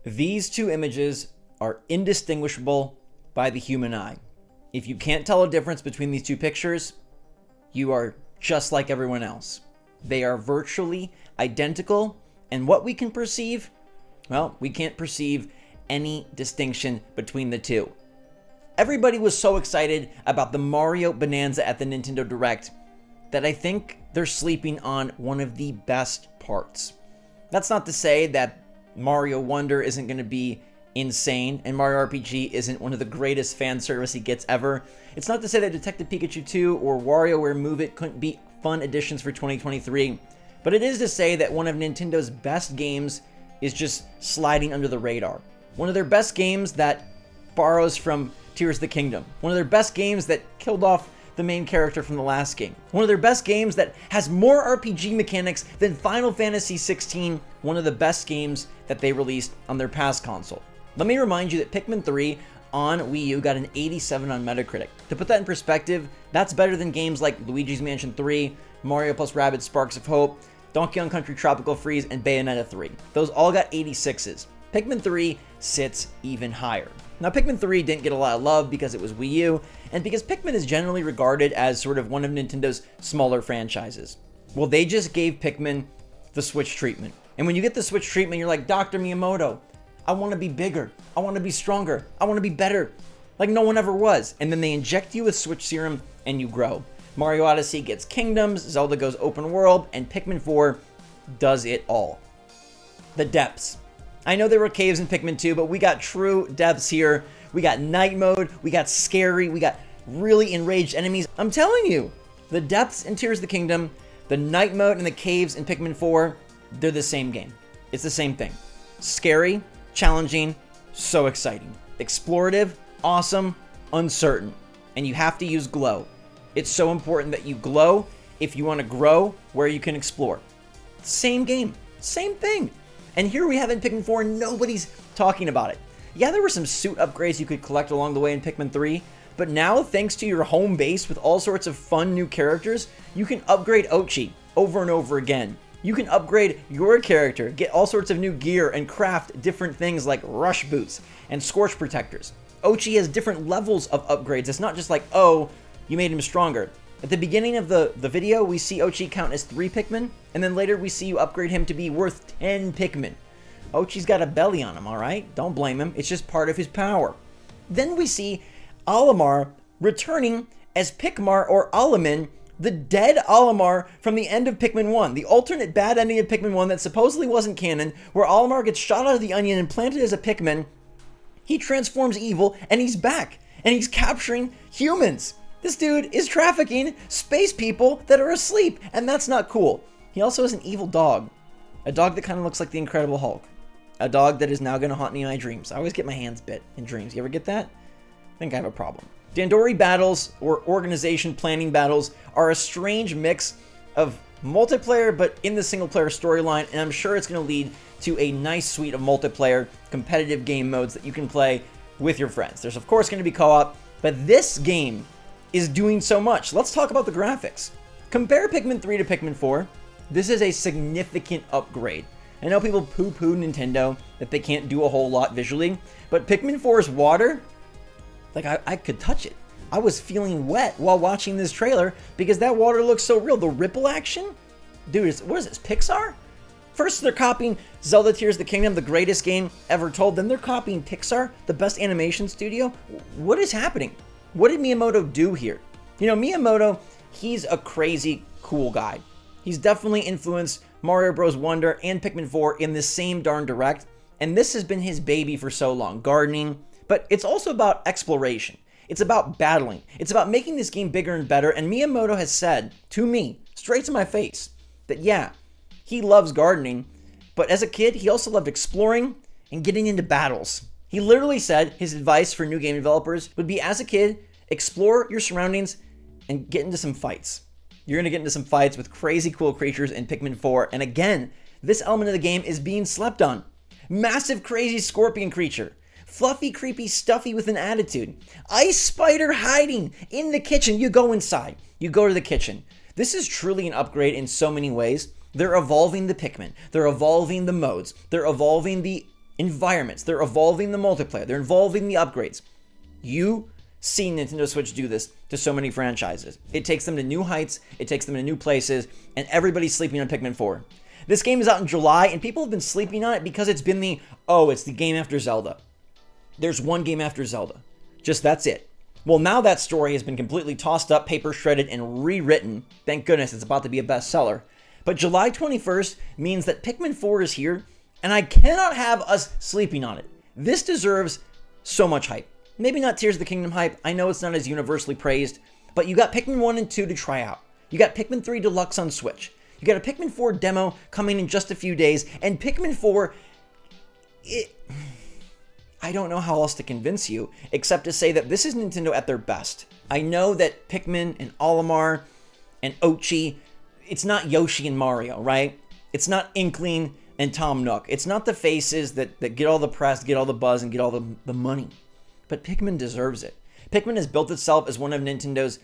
These two images are indistinguishable by the human eye. If you can't tell a difference between these two pictures, you are just like everyone else. They are virtually identical, and what we can perceive, well, we can't perceive any distinction between the two. Everybody was so excited about the Mario Bonanza at the Nintendo Direct that I think they're sleeping on one of the best parts. That's not to say that Mario Wonder isn't going to be insane and Mario RPG isn't one of the greatest fan service gets ever. It's not to say that Detective Pikachu 2 or WarioWare Move It couldn't be fun additions for 2023, but it is to say that one of Nintendo's best games is just sliding under the radar. One of their best games that borrows from Tears of the Kingdom. One of their best games that killed off the main character from the last game. One of their best games that has more RPG mechanics than Final Fantasy XVI, one of the best games that they released on their past console. Let me remind you that Pikmin 3 on Wii U got an 87 on Metacritic. To put that in perspective, that's better than games like Luigi's Mansion 3, Mario + Rabbids Sparks of Hope, Donkey Kong Country Tropical Freeze, and Bayonetta 3. Those all got 86s. Pikmin 3 sits even higher. Now, Pikmin 3 didn't get a lot of love because it was Wii U, and because Pikmin is generally regarded as sort of one of Nintendo's smaller franchises. Well, they just gave Pikmin the Switch treatment. And when you get the Switch treatment, you're like, Dr. Miyamoto, I want to be bigger. I want to be stronger. I want to be better. Like no one ever was. And then they inject you with Switch Serum, and you grow. Mario Odyssey gets kingdoms, Zelda goes open world, and Pikmin 4 does it all. The depths. I know there were caves in Pikmin 2, but we got true depths here. We got night mode, we got scary, we got really enraged enemies. I'm telling you, the depths in Tears of the Kingdom, the night mode and the caves in Pikmin 4, they're the same game. It's the same thing. Scary, challenging, so exciting. Explorative, awesome, uncertain. And you have to use glow. It's so important that you glow if you want to grow where you can explore. Same game, same thing. And here we have in Pikmin 4, nobody's talking about it. Yeah, there were some suit upgrades you could collect along the way in Pikmin 3, but now, thanks to your home base with all sorts of fun new characters, you can upgrade Ochi over and over again. You can upgrade your character, get all sorts of new gear, and craft different things like rush boots and scorch protectors. Ochi has different levels of upgrades. It's not just like, oh, you made him stronger. At the beginning of the video, we see Ochi count as 3 Pikmin, and then later we see you upgrade him to be worth 10 Pikmin. Ochi's got a belly on him, alright? Don't blame him, it's just part of his power. Then we see Olimar returning as Pikmar or Alamin, the dead Olimar from the end of Pikmin 1, the alternate bad ending of Pikmin 1 that supposedly wasn't canon, where Olimar gets shot out of the onion and planted as a Pikmin. He transforms evil, and he's back, and he's capturing humans. This dude is trafficking space people that are asleep, and that's not cool. He also has an evil dog. A dog that kind of looks like the Incredible Hulk. A dog that is now going to haunt me in my dreams. I always get my hands bit in dreams. You ever get that? I think I have a problem. Dandori battles, or organization planning battles, are a strange mix of multiplayer, but in the single-player storyline, and I'm sure it's going to lead to a nice suite of multiplayer, competitive game modes that you can play with your friends. There's, of course, going to be co-op, but this game is doing so much. Let's talk about the graphics. Compare Pikmin 3 to Pikmin 4. This is a significant upgrade. I know people poo-poo Nintendo that they can't do a whole lot visually, but Pikmin 4's water, like I could touch it. I was feeling wet while watching this trailer because that water looks so real. The ripple action? Dude, what is this, Pixar? First, they're copying Zelda Tears of the Kingdom, the greatest game ever told. Then they're copying Pixar, the best animation studio. What is happening? What did Miyamoto do here? You know, Miyamoto, he's a crazy cool guy. He's definitely influenced Mario Bros. Wonder and Pikmin 4 in the same darn direct, and this has been his baby for so long, gardening, but it's also about exploration. It's about battling. It's about making this game bigger and better, and Miyamoto has said to me, straight to my face, that yeah, he loves gardening, but as a kid, he also loved exploring and getting into battles. He literally said his advice for new game developers would be, as a kid, explore your surroundings and get into some fights. You're going to get into some fights with crazy cool creatures in Pikmin 4, and again, this element of the game is being slept on. Massive crazy scorpion creature. Fluffy, creepy, stuffy with an attitude. Ice spider hiding in the kitchen. You go inside. You go to the kitchen. This is truly an upgrade in so many ways. They're evolving the Pikmin. They're evolving the modes. They're evolving the environments. They're evolving the multiplayer. They're evolving the upgrades. You see Nintendo Switch do this to so many franchises. It takes them to new heights. It takes them to new places. And everybody's sleeping on Pikmin 4. This game is out in July, and people have been sleeping on it because it's been it's the game after Zelda. There's one game after Zelda. Just that's it. Well, now that story has been completely tossed up, paper shredded, and rewritten. Thank goodness it's about to be a bestseller. But July 21st means that Pikmin 4 is here, and I cannot have us sleeping on it. This deserves so much hype. Maybe not Tears of the Kingdom hype. I know it's not as universally praised, but you got Pikmin 1 and 2 to try out. You got Pikmin 3 Deluxe on Switch. You got a Pikmin 4 demo coming in just a few days, and Pikmin 4, I don't know how else to convince you, except to say that this is Nintendo at their best. I know that Pikmin and Olimar and Ochi, it's not Yoshi and Mario, right? It's not Inkling and Tom Nook. It's not the faces that get all the press, get all the buzz, and get all the money. But Pikmin deserves it. Pikmin has built itself as one of Nintendo's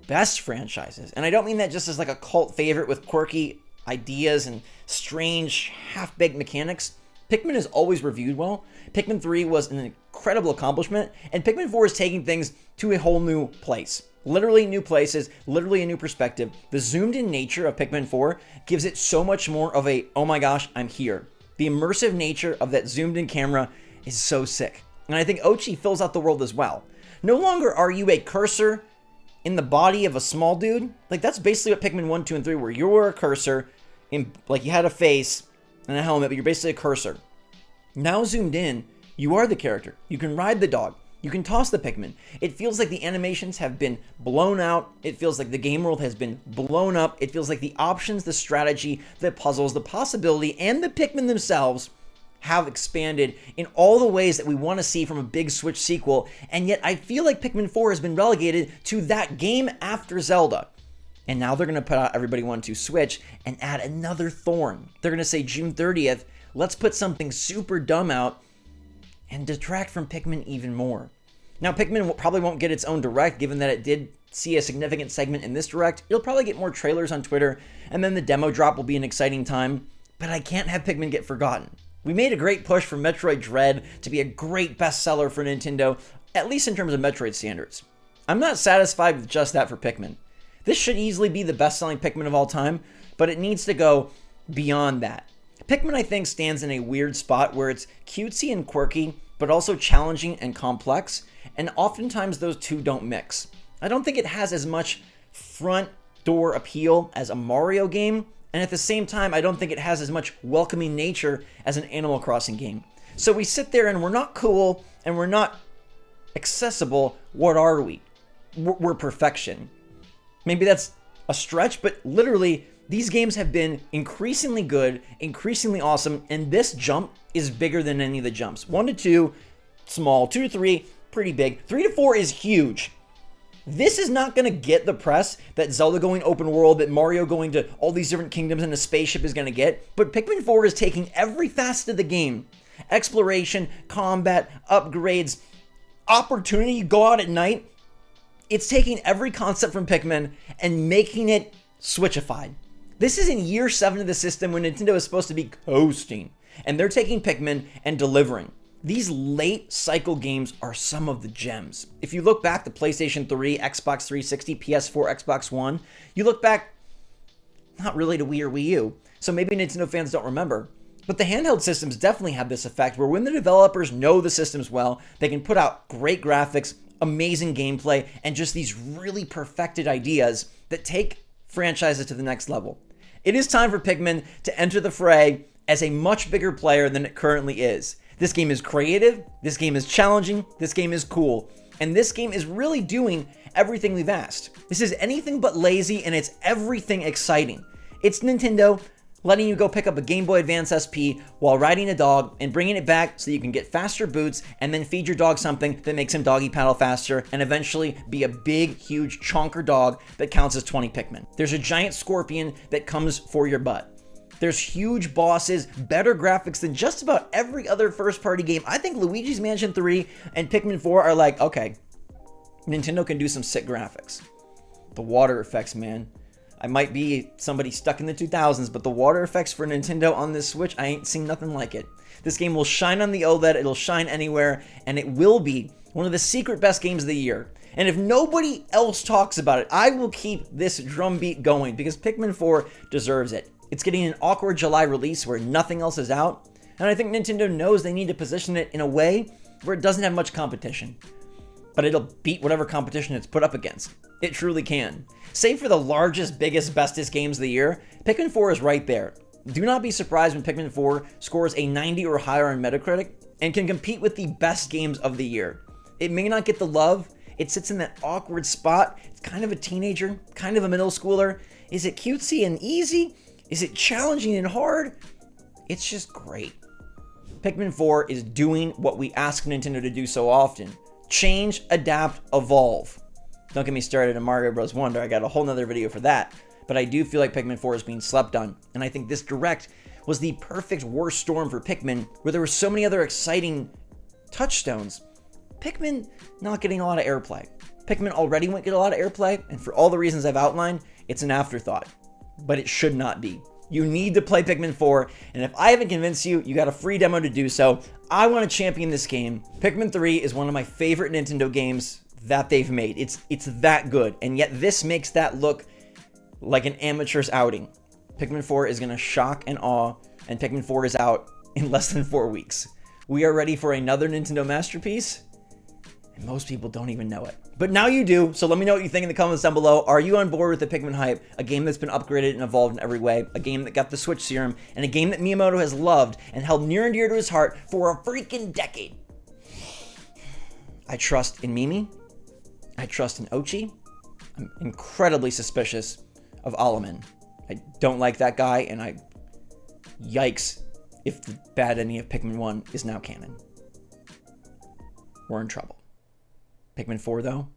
best franchises. And I don't mean that just as like a cult favorite with quirky ideas and strange half-baked mechanics. Pikmin is always reviewed well. Pikmin 3 was an incredible accomplishment. And Pikmin 4 is taking things to a whole new place. Literally new places, literally a new perspective. The zoomed-in nature of Pikmin 4 gives it so much more of a, oh my gosh, I'm here. The immersive nature of that zoomed-in camera is so sick. And I think Ochi fills out the world as well. No longer are you a cursor in the body of a small dude. Like, that's basically what Pikmin 1, 2, and 3 were. You were a cursor, like you had a face and a helmet, but you're basically a cursor. Now zoomed in, you are the character. You can ride the dog. You can toss the Pikmin. It feels like the animations have been blown out. It feels like the game world has been blown up. It feels like the options, the strategy, the puzzles, the possibility, and the Pikmin themselves have expanded in all the ways that we want to see from a big Switch sequel, and yet I feel like Pikmin 4 has been relegated to that game after Zelda. And now they're going to put out Everybody Want to Switch and add another thorn. They're going to say June 30th, let's put something super dumb out and detract from Pikmin even more. Now, Pikmin probably won't get its own direct, given that it did see a significant segment in this direct. It'll probably get more trailers on Twitter, and then the demo drop will be an exciting time, but I can't have Pikmin get forgotten. We made a great push for Metroid Dread to be a great bestseller for Nintendo, at least in terms of Metroid standards. I'm not satisfied with just that for Pikmin. This should easily be the best-selling Pikmin of all time, but it needs to go beyond that. Pikmin, I think, stands in a weird spot where it's cutesy and quirky, but also challenging and complex, and oftentimes those two don't mix. I don't think it has as much front door appeal as a Mario game, and at the same time, I don't think it has as much welcoming nature as an Animal Crossing game. So we sit there and we're not cool and we're not accessible. What are we? We're perfection. Maybe that's a stretch, but literally, these games have been increasingly good, increasingly awesome, and this jump is bigger than any of the jumps. 1 to 2, small. 2 to 3, pretty big. 3 to 4 is huge. This is not going to get the press that Zelda going open world, that Mario going to all these different kingdoms in a spaceship is going to get. But Pikmin 4 is taking every facet of the game. Exploration, combat, upgrades, opportunity, go out at night. It's taking every concept from Pikmin and making it Switchified. This is in year 7 of the system when Nintendo is supposed to be coasting. And they're taking Pikmin and delivering. These late cycle games are some of the gems. If you look back to PlayStation 3, Xbox 360, PS4, Xbox One, you look back not really to Wii or Wii U, so maybe Nintendo fans don't remember. But the handheld systems definitely have this effect where when the developers know the systems well, they can put out great graphics, amazing gameplay, and just these really perfected ideas that take franchises to the next level. It is time for Pikmin to enter the fray as a much bigger player than it currently is. This game is creative, this game is challenging, this game is cool, and this game is really doing everything we've asked. This is anything but lazy, and it's everything exciting. It's Nintendo letting you go pick up a Game Boy Advance SP while riding a dog and bringing it back so you can get faster boots and then feed your dog something that makes him doggy paddle faster and eventually be a big, huge chonker dog that counts as 20 Pikmin. There's a giant scorpion that comes for your butt. There's huge bosses, better graphics than just about every other first-party game. I think Luigi's Mansion 3 and Pikmin 4 are like, okay, Nintendo can do some sick graphics. The water effects, man. I might be somebody stuck in the 2000s, but the water effects for Nintendo on this Switch, I ain't seen nothing like it. This game will shine on the OLED, it'll shine anywhere, and it will be one of the secret best games of the year. And if nobody else talks about it, I will keep this drumbeat going because Pikmin 4 deserves it. It's getting an awkward July release where nothing else is out, and I think Nintendo knows they need to position it in a way where it doesn't have much competition. But it'll beat whatever competition it's put up against. It truly can. Save for the largest, biggest, bestest games of the year, Pikmin 4 is right there. Do not be surprised when Pikmin 4 scores a 90 or higher on Metacritic and can compete with the best games of the year. It may not get the love, it sits in that awkward spot, it's kind of a teenager, kind of a middle schooler. Is it cutesy and easy? Is it challenging and hard? It's just great. Pikmin 4 is doing what we ask Nintendo to do so often. Change, adapt, evolve. Don't get me started on Mario Bros. Wonder, I got a whole nother video for that. But I do feel like Pikmin 4 is being slept on, and I think this Direct was the perfect worst storm for Pikmin, where there were so many other exciting touchstones. Pikmin not getting a lot of airplay. Pikmin already won't get a lot of airplay, and for all the reasons I've outlined, it's an afterthought. But it should not be. You need to play Pikmin 4, and if I haven't convinced you, you got a free demo to do so. I want to champion this game. Pikmin 3 is one of my favorite Nintendo games that they've made. It's that good, and yet this makes that look like an amateur's outing. Pikmin 4 is going to shock and awe, and Pikmin 4 is out in less than 4 weeks. We are ready for another Nintendo masterpiece, and most people don't even know it. But now you do, so let me know what you think in the comments down below. Are you on board with the Pikmin hype? A game that's been upgraded and evolved in every way, a game that got the Switch serum, and a game that Miyamoto has loved and held near and dear to his heart for a freaking decade. I trust in Mimi. I trust in Ochi. I'm incredibly suspicious of Alaman. I don't like that guy, and yikes if the bad ending of Pikmin 1 is now canon. We're in trouble. Pikmin 4, though,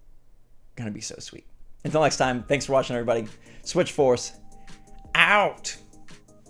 gonna be so sweet. Until next time, thanks for watching, everybody. SwitchForce, out!